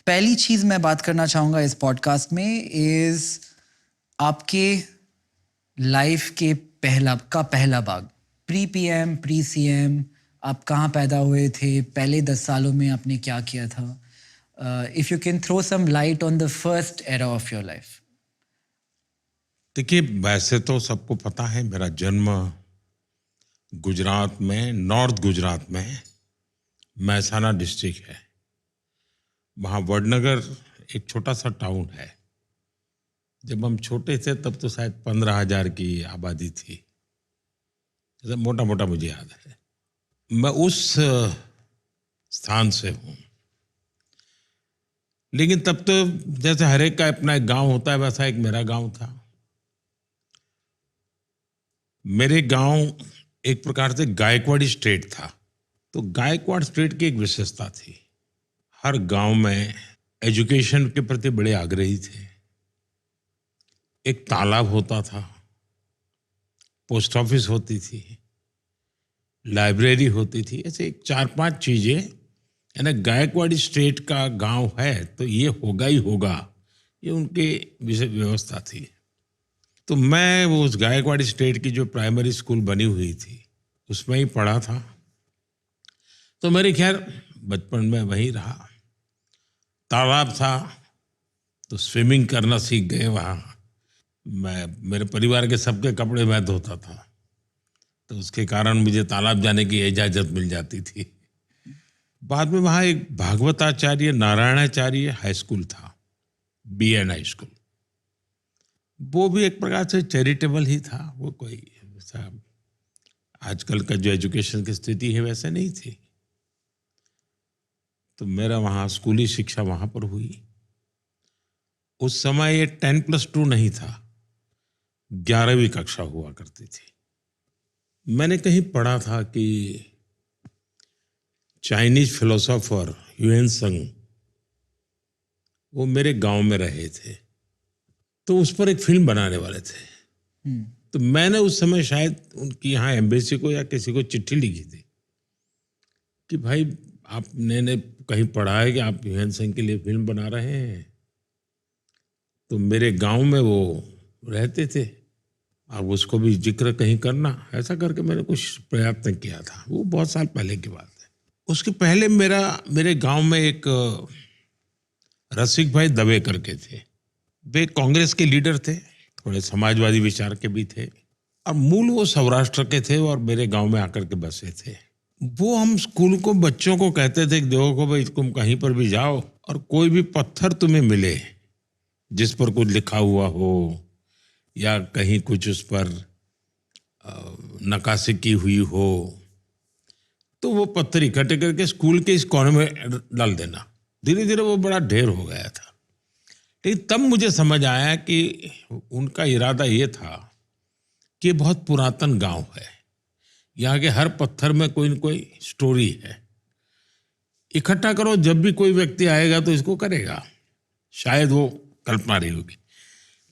पहली चीज मैं बात करना चाहूंगा इस पॉडकास्ट में इज आपके लाइफ के पहला भाग, प्री पीएम, प्री सीएम। आप कहाँ पैदा हुए थे, पहले 10 सालों में आपने क्या किया था? If you can throw some light on the first era of your life. देखिए, वैसे तो सबको पता है मेरा जन्म गुजरात में, नॉर्थ गुजरात में महसाना डिस्ट्रिक्ट है। वहाँ वडनगर एक छोटा सा टाउन है। जब हम छोटे थे तब तो शायद 15,000 की आबादी थी, जैसे मोटा मोटा मुझे याद है। मैं उस स्थान से हूँ। लेकिन तब तो जैसे हर एक का अपना एक गांव होता है, वैसा एक मेरा गांव था। मेरे गांव एक प्रकार से गायकवाड़ी स्टेट था। तो गायकवाड़ स्टेट की एक विशेषता थी, हर गांव में एजुकेशन के प्रति बड़े आग्रही थे। एक तालाब होता था, पोस्ट ऑफिस होती थी, लाइब्रेरी होती थी। ऐसे एक 4-5 चीजें, यानी गायकवाड़ी स्टेट का गांव है तो ये होगा ही होगा, ये उनके व्यवस्था थी। तो मैं वो उस गायकवाड़ी स्टेट की जो प्राइमरी स्कूल बनी हुई थी उसमें ही पढ़ा था। तो मेरे खैर बचपन में वहीं रहा। तालाब था तो स्विमिंग करना सीख गए वहाँ। मेरे परिवार के सबके कपड़े मैं धोता था, तो उसके कारण मुझे तालाब जाने की इजाज़त मिल जाती थी। बाद में वहाँ एक भागवताचार्य नारायणाचार्य हाई स्कूल था, BN हाई स्कूल। वो भी एक प्रकार से चैरिटेबल ही था। वो कोई ऐसा आजकल का जो एजुकेशन की स्थिति है वैसे नहीं थी। तो मेरा वहाँ स्कूली शिक्षा वहाँ पर हुई। उस समय ये 10+2 नहीं था, 11वीं कक्षा हुआ करती थी। मैंने कहीं पढ़ा था कि चाइनीज फिलोसोफर ह्यूएन त्संग वो मेरे गांव में रहे थे, तो उस पर एक फिल्म बनाने वाले थे। तो मैंने उस समय शायद उनकी यहाँ एम्बेसी को या किसी को चिट्ठी लिखी थी कि भाई आपने कहीं पढ़ा है कि आप ह्यूएन त्संग के लिए फिल्म बना रहे हैं। तो मेरे गांव में वो रहते थे, अब उसको भी जिक्र कहीं करना, ऐसा करके मैंने कुछ प्रयत्न किया था। वो बहुत साल पहले की बात है। उसके पहले मेरे गांव में एक रसिक भाई दवे करके थे। वे कांग्रेस के लीडर थे, थोड़े समाजवादी विचार के भी थे, और मूल वो सौराष्ट्र के थे और मेरे गांव में आकर के बसे थे। वो हम स्कूल को बच्चों को कहते थे कि देखो भाई, तुम कहीं पर भी जाओ और कोई भी पत्थर तुम्हें मिले जिस पर कुछ लिखा हुआ हो या कहीं कुछ उस पर नक्काशी की हुई हो, तो वो पत्थर इकट्ठे करके स्कूल के इस कोने में डाल देना। धीरे धीरे वो बड़ा ढेर हो गया था। लेकिन तब मुझे समझ आया कि उनका इरादा ये था कि बहुत पुरातन गांव है, यहाँ के हर पत्थर में कोई न कोई स्टोरी है। इकट्ठा करो, जब भी कोई व्यक्ति आएगा तो इसको करेगा, शायद वो कल्पना रही होगी।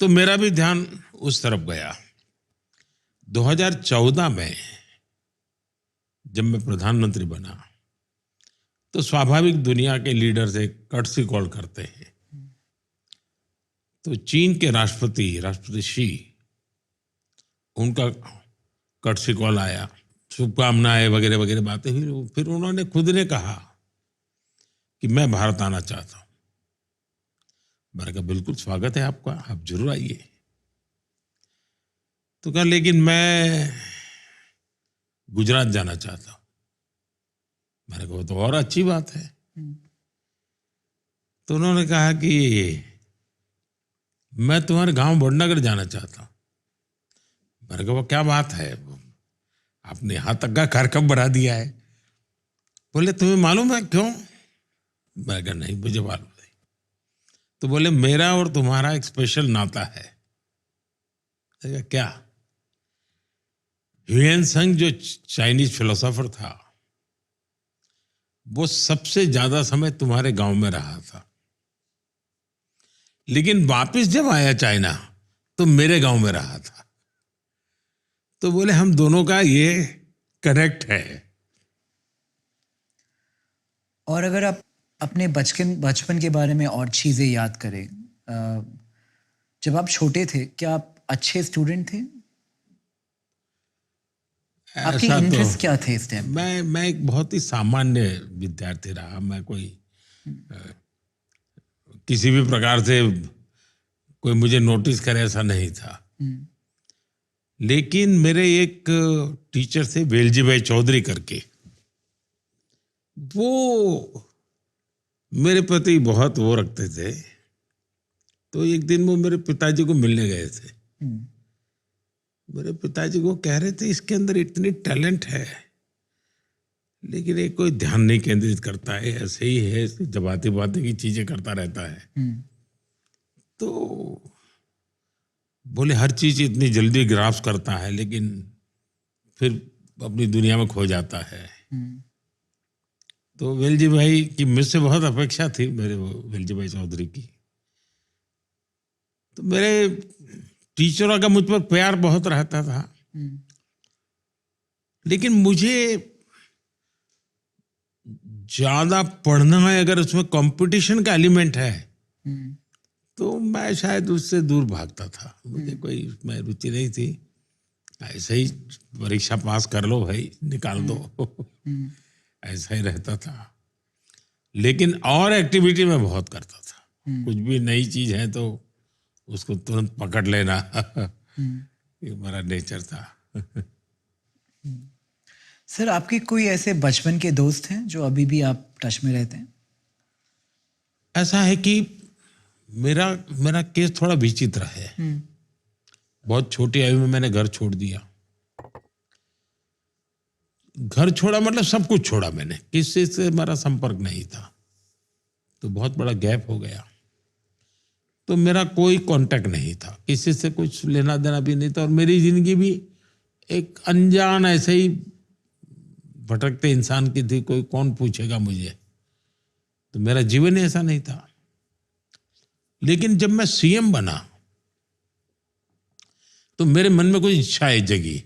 तो मेरा भी ध्यान उस तरफ गया। 2014 में जब मैं प्रधानमंत्री बना तो स्वाभाविक दुनिया के लीडर से कर्टसी कॉल करते हैं। तो चीन के राष्ट्रपति शी, उनका कर्टसी कॉल आया, शुभकामनाएं वगैरह वगैरह बातें हुई। फिर उन्होंने खुद ने कहा कि मैं भारत आना चाहता हूं। मैंने कहा बिल्कुल स्वागत है आपका, आप जरूर आइए। तो कहा लेकिन मैं गुजरात जाना चाहता हूं। मैंने कहा तो और अच्छी बात है। तो उन्होंने कहा कि मैं तुम्हारे गांव वडनगर जाना चाहता हूं। मैंने कहा वो क्या बात है, आपने यहां तक का कार्यक्रम बढ़ा दिया है। बोले तुम्हें मालूम है क्यों? मैंने कहा नहीं, मुझे मालूम नहीं। तो बोले मेरा और तुम्हारा एक स्पेशल नाता है। मैंने कहा क्या? ह्यूएन त्संग जो चाइनीज फिलोसोफर था, वो सबसे ज्यादा समय तुम्हारे गांव में रहा था, लेकिन वापस जब आया चाइना तो मेरे गांव में रहा था। तो बोले हम दोनों का ये कनेक्ट है। और अगर आप अपने बचपन के बारे में और चीज़ें याद करें, जब आप छोटे थे क्या आप अच्छे स्टूडेंट थे? आपके ऐसा तो इंटरेस्ट क्या थे इस टाइम? मैं एक बहुत ही सामान्य विद्यार्थी रहा। मैं कोई किसी भी प्रकार से कोई मुझे नोटिस करे ऐसा नहीं था। लेकिन मेरे एक टीचर थे वेलजी भाई चौधरी करके, वो मेरे प्रति बहुत वो रखते थे। तो एक दिन वो मेरे पिताजी को मिलने गए थे। मेरे पिताजी को कह रहे थे इसके अंदर इतनी टैलेंट है लेकिन ये कोई ध्यान नहीं केंद्रित करता है, ऐसे ही है, जबाती बातें की चीजें करता रहता है। तो बोले हर चीज इतनी जल्दी ग्रास्प करता है लेकिन फिर अपनी दुनिया में खो जाता है। तो वेलजी भाई की मुझसे बहुत अपेक्षा थी, मेरे वो वेलजी भाई चौधरी की। तो मेरे टीचरों का मुझ पर प्यार बहुत रहता था। लेकिन मुझे ज्यादा पढ़ना है, अगर उसमें कंपटीशन का एलिमेंट है तो मैं शायद उससे दूर भागता था। मुझे कोई उसमें रुचि नहीं थी। ऐसे ही परीक्षा पास कर लो भाई, निकाल दो, ऐसा ही रहता था। लेकिन और एक्टिविटी में बहुत करता था। कुछ भी नई चीज है तो उसको तुरंत पकड़ लेना ये हमारा नेचर था। सर आपके कोई ऐसे बचपन के दोस्त हैं जो अभी भी आप टच में रहते हैं? ऐसा है कि मेरा मेरा केस थोड़ा विचित्र है। बहुत छोटी आयु में मैंने घर छोड़ दिया। घर छोड़ा मतलब सब कुछ छोड़ा मैंने, किसी से हमारा संपर्क नहीं था। तो बहुत बड़ा गैप हो गया। तो मेरा कोई कांटेक्ट नहीं था, किसी से कुछ लेना देना भी नहीं था। और मेरी जिंदगी भी एक अनजान ऐसे ही भटकते इंसान की थी। कोई कौन पूछेगा मुझे, तो मेरा जीवन ऐसा नहीं था। लेकिन जब मैं सीएम बना तो मेरे मन में कुछ इच्छाएं जगी।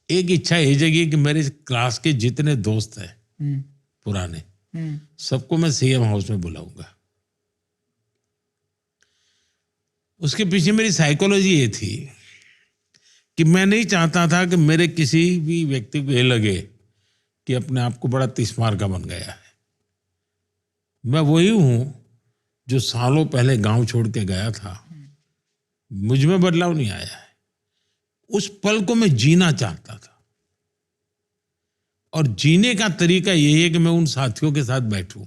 एक इच्छा ये जगी कि मेरे क्लास के जितने दोस्त हैं पुराने, सबको मैं सीएम हाउस में बुलाऊंगा। उसके पीछे मेरी साइकोलॉजी ये थी कि मैं नहीं चाहता था कि मेरे किसी भी व्यक्ति को ये लगे कि अपने आप को बड़ा तिस्मार का बन गया है। मैं वही हूं जो सालों पहले गांव छोड़ के गया था। मुझ में बदलाव नहीं आया है। उस पल को मैं जीना चाहता था। और जीने का तरीका यही है कि मैं उन साथियों के साथ बैठूं।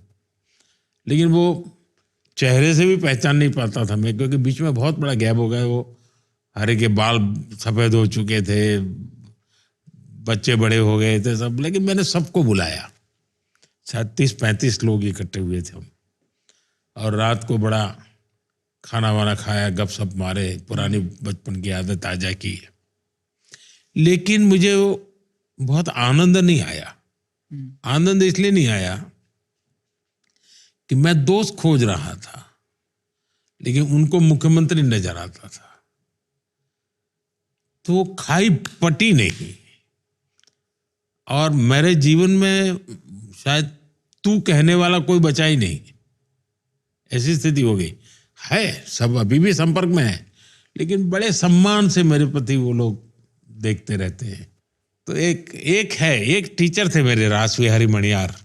लेकिन वो चेहरे से भी पहचान नहीं पाता था मैं, क्योंकि बीच में बहुत बड़ा गैप हो गया। वो हरे के बाल सफेद हो चुके थे, बच्चे बड़े हो गए थे सब। लेकिन मैंने सबको बुलाया। शायद 30-35 लोग इकट्ठे हुए थे हम। और रात को बड़ा खाना वाना खाया, गपशप मारे, पुरानी बचपन की आदत ताजा की। लेकिन मुझे वो बहुत आनंद नहीं आया। आनंद इसलिए नहीं आया कि मैं दोस्त खोज रहा था लेकिन उनको मुख्यमंत्री नजर आता था। तो खाई पटी नहीं। और मेरे जीवन में शायद तू कहने वाला कोई बचा ही नहीं, ऐसी स्थिति हो गई है। सब अभी भी संपर्क में है लेकिन बड़े सम्मान से मेरे प्रति वो लोग देखते रहते हैं। तो एक टीचर थे मेरे, रास विहारी मणियार।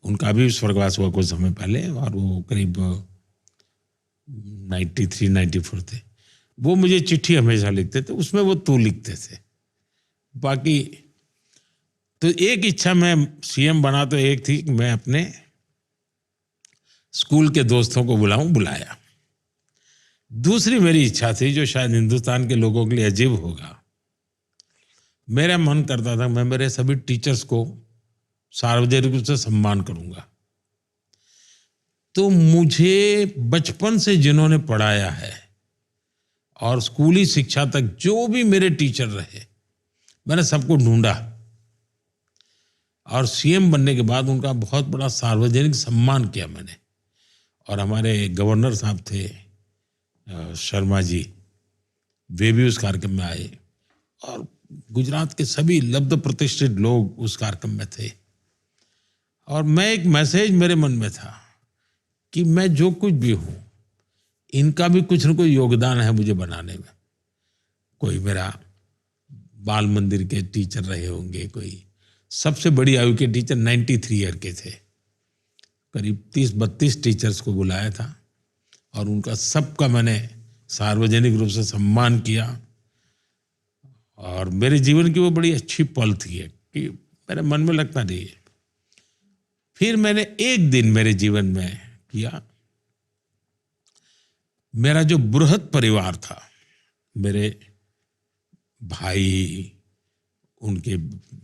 उनका भी स्वर्गवास हुआ कुछ समय पहले, और वो करीब 93-94 थे। वो मुझे चिट्ठी हमेशा लिखते थे, उसमें वो तू लिखते थे। बाकी तो एक इच्छा, मैं सीएम बना तो एक थी कि मैं अपने स्कूल के दोस्तों को बुलाया। दूसरी मेरी इच्छा थी जो शायद हिंदुस्तान के लोगों के लिए अजीब होगा। मेरा मन करता था मैं मेरे सभी टीचर्स को सार्वजनिक रूप से सम्मान करूंगा। तो मुझे बचपन से जिन्होंने पढ़ाया है और स्कूली शिक्षा तक जो भी मेरे टीचर रहे, मैंने सबको ढूंढा। और सीएम बनने के बाद उनका बहुत बड़ा सार्वजनिक सम्मान किया मैंने। और हमारे गवर्नर साहब थे शर्मा जी, वे भी उस कार्यक्रम में आए। और गुजरात के सभी लब्ध प्रतिष्ठित लोग उस कार्यक्रम में थे। और मैं एक मैसेज मेरे मन में था कि मैं जो कुछ भी हूँ, इनका भी कुछ न कोई योगदान है मुझे बनाने में। कोई मेरा बाल मंदिर के टीचर रहे होंगे, कोई सबसे बड़ी आयु के टीचर 93 ईयर के थे। करीब 30-32 टीचर्स को बुलाया था और उनका सबका मैंने सार्वजनिक रूप से सम्मान किया। और मेरे जीवन की वो बड़ी अच्छी पल थी कि मेरे मन में लगता नहीं है। फिर मैंने एक दिन मेरे जीवन में किया, मेरा जो बृहद परिवार था, मेरे भाई, उनके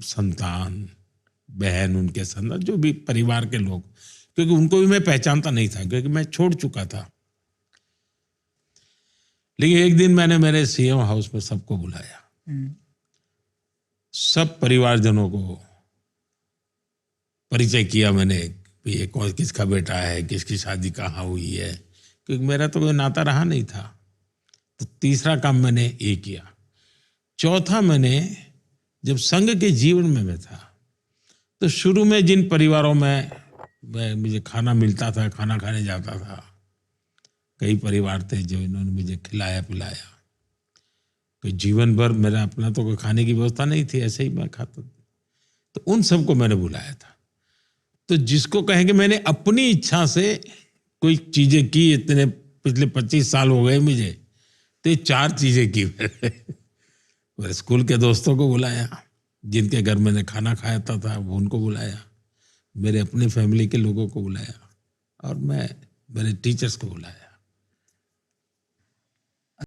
संतान, बहन, उनके संतान, जो भी परिवार के लोग, क्योंकि उनको भी मैं पहचानता नहीं था क्योंकि मैं छोड़ चुका था। लेकिन एक दिन मैंने मेरे सीएम हाउस में सबको बुलाया, सब परिवारजनों को परिचय किया मैंने कि ये कौन किसका बेटा है, किसकी शादी कहाँ हुई है, क्योंकि मेरा तो कोई नाता रहा नहीं था। तो तीसरा काम मैंने ये किया। चौथा, मैंने जब संघ के जीवन में मैं था तो शुरू में जिन परिवारों में मुझे खाना मिलता था, खाना खाने जाता था, कई परिवार थे जो इन्होंने मुझे खिलाया पिलाया। कोई जीवन भर मेरा अपना तो कोई खाने की व्यवस्था नहीं थी, ऐसे ही मैं खाता था। तो उन सबको मैंने बुलाया था। तो जिसको कहेंगे मैंने अपनी इच्छा से कोई चीजें की, इतने पिछले 25 साल हो गए मुझे, तो ये 4 चीजें की मेरे स्कूल के दोस्तों को बुलाया, जिनके घर मैंने खाना खाया था वो उनको बुलाया, मेरे अपने फैमिली के लोगों को बुलाया, और मैं मेरे टीचर्स को बुलाया।